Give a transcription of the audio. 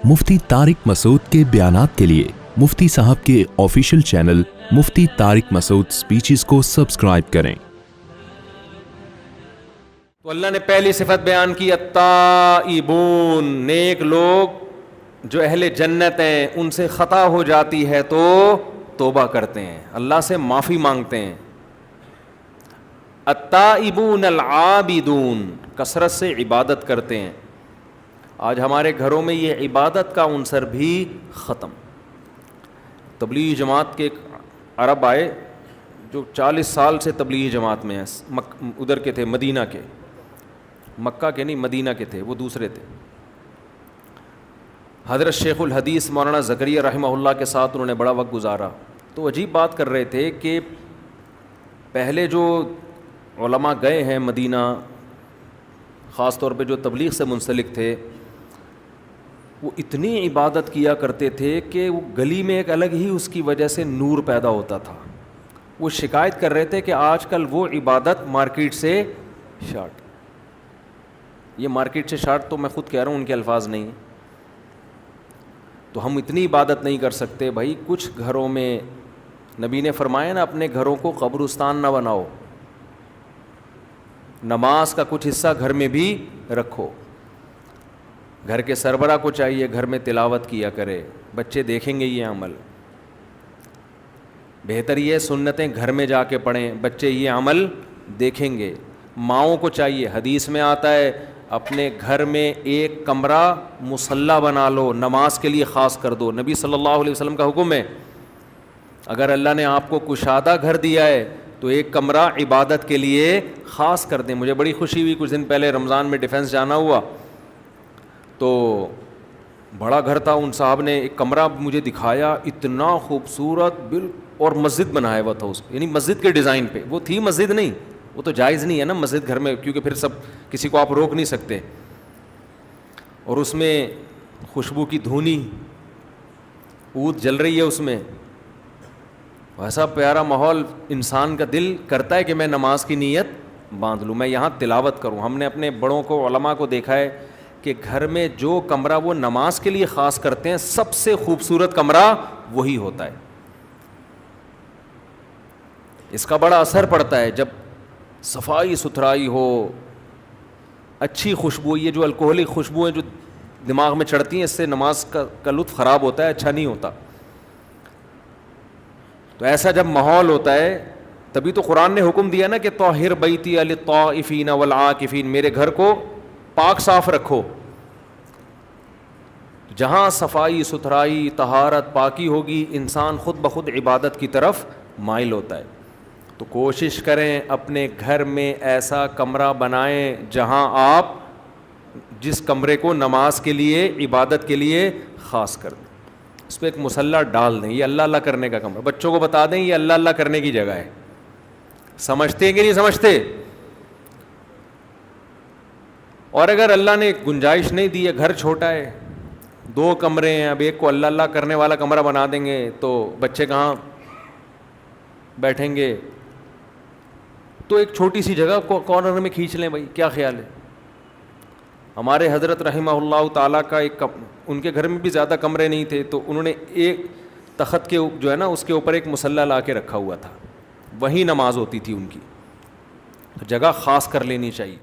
مفتی طارق مسعود کے بیانات کے لیے مفتی صاحب کے آفیشیل چینل مفتی طارق مسعود سپیچز کو سبسکرائب کریں۔ تو اللہ نے پہلی صفت بیان کی التائبون، نیک لوگ جو اہل جنت ہیں ان سے خطا ہو جاتی ہے تو توبہ کرتے ہیں، اللہ سے معافی مانگتے ہیں۔ التائبون العابدون، کثرت سے عبادت کرتے ہیں۔ آج ہمارے گھروں میں یہ عبادت کا عنصر بھی ختم۔ تبلیغی جماعت کے ایک عرب آئے جو 40 سال سے تبلیغی جماعت میں ہیں، ادھر کے تھے، مدینہ کے، مکہ کے نہیں مدینہ کے تھے، وہ دوسرے تھے۔ حضرت شیخ الحدیث مولانا زکریا رحمہ اللہ کے ساتھ انہوں نے بڑا وقت گزارا۔ تو عجیب بات کر رہے تھے کہ پہلے جو علماء گئے ہیں مدینہ، خاص طور پہ جو تبلیغ سے منسلک تھے، وہ اتنی عبادت کیا کرتے تھے کہ وہ گلی میں ایک الگ ہی اس کی وجہ سے نور پیدا ہوتا تھا۔ وہ شکایت کر رہے تھے کہ آج کل وہ عبادت مارکیٹ سے شارٹ، یہ مارکیٹ سے شارٹ تو میں خود کہہ رہا ہوں، ان کے الفاظ نہیں، تو ہم اتنی عبادت نہیں کر سکتے بھائی۔ کچھ گھروں میں نبی نے فرمایا نا، اپنے گھروں کو قبرستان نہ بناؤ، نماز کا کچھ حصہ گھر میں بھی رکھو۔ گھر کے سربراہ کو چاہیے گھر میں تلاوت کیا کرے، بچے دیکھیں گے یہ عمل۔ بہتر یہ سنتیں گھر میں جا کے پڑھیں، بچے یہ عمل دیکھیں گے۔ ماؤں کو چاہیے، حدیث میں آتا ہے اپنے گھر میں ایک کمرہ مصلی بنا لو، نماز کے لیے خاص کر دو۔ نبی صلی اللہ علیہ وسلم کا حکم ہے، اگر اللہ نے آپ کو کشادہ گھر دیا ہے تو ایک کمرہ عبادت کے لیے خاص کر دیں۔ مجھے بڑی خوشی ہوئی، کچھ دن پہلے رمضان میں ڈیفینس جانا ہوا تو بڑا گھر تھا، ان صاحب نے ایک کمرہ مجھے دکھایا، اتنا خوبصورت اور مسجد بنایا ہوا تھا اس، یعنی مسجد کے ڈیزائن پہ، وہ تھی مسجد نہیں، وہ تو جائز نہیں ہے نا مسجد گھر میں، کیونکہ پھر سب کسی کو آپ روک نہیں سکتے۔ اور اس میں خوشبو کی دھونی عود جل رہی ہے اس میں، ایسا پیارا ماحول، انسان کا دل کرتا ہے کہ میں نماز کی نیت باندھ لوں، میں یہاں تلاوت کروں۔ ہم نے اپنے بڑوں کو، علماء کو دیکھا ہے کہ گھر میں جو کمرہ وہ نماز کے لیے خاص کرتے ہیں، سب سے خوبصورت کمرہ وہی ہوتا ہے۔ اس کا بڑا اثر پڑتا ہے جب صفائی ستھرائی ہو، اچھی خوشبو، یہ جو الکوہلک خوشبوئیں جو دماغ میں چڑھتی ہیں، اس سے نماز کا لطف خراب ہوتا ہے، اچھا نہیں ہوتا۔ تو ایسا جب ماحول ہوتا ہے، تبھی تو قرآن نے حکم دیا نا کہ طاہر بیتی للطائفین والعاکفین، میرے گھر کو پاک صاف رکھو۔ جہاں صفائی ستھرائی طہارت پاکی ہوگی، انسان خود بخود عبادت کی طرف مائل ہوتا ہے۔ تو کوشش کریں اپنے گھر میں ایسا کمرہ بنائیں جہاں آپ جس کمرے کو نماز کے لیے، عبادت کے لیے خاص کر دیں، اس پہ ایک مصلی ڈال دیں، یہ اللہ اللہ کرنے کا کمرہ، بچوں کو بتا دیں یہ اللہ اللہ کرنے کی جگہ ہے۔ سمجھتے ہیں کہ نہیں سمجھتے؟ اور اگر اللہ نے گنجائش نہیں دی ہے، گھر چھوٹا ہے، 2 کمرے ہیں، اب ایک کو اللہ اللہ کرنے والا کمرہ بنا دیں گے تو بچے کہاں بیٹھیں گے؟ تو ایک چھوٹی سی جگہ کو کارنر میں کھینچ لیں بھائی، کیا خیال ہے؟ ہمارے حضرت رحمہ اللہ تعالیٰ کا ایک ان کے گھر میں بھی زیادہ کمرے نہیں تھے، تو انہوں نے ایک تخت کے جو ہے نا اس کے اوپر ایک مصلی لا کے رکھا ہوا تھا، وہیں نماز ہوتی تھی ان کی۔ جگہ خاص کر لینی چاہیے۔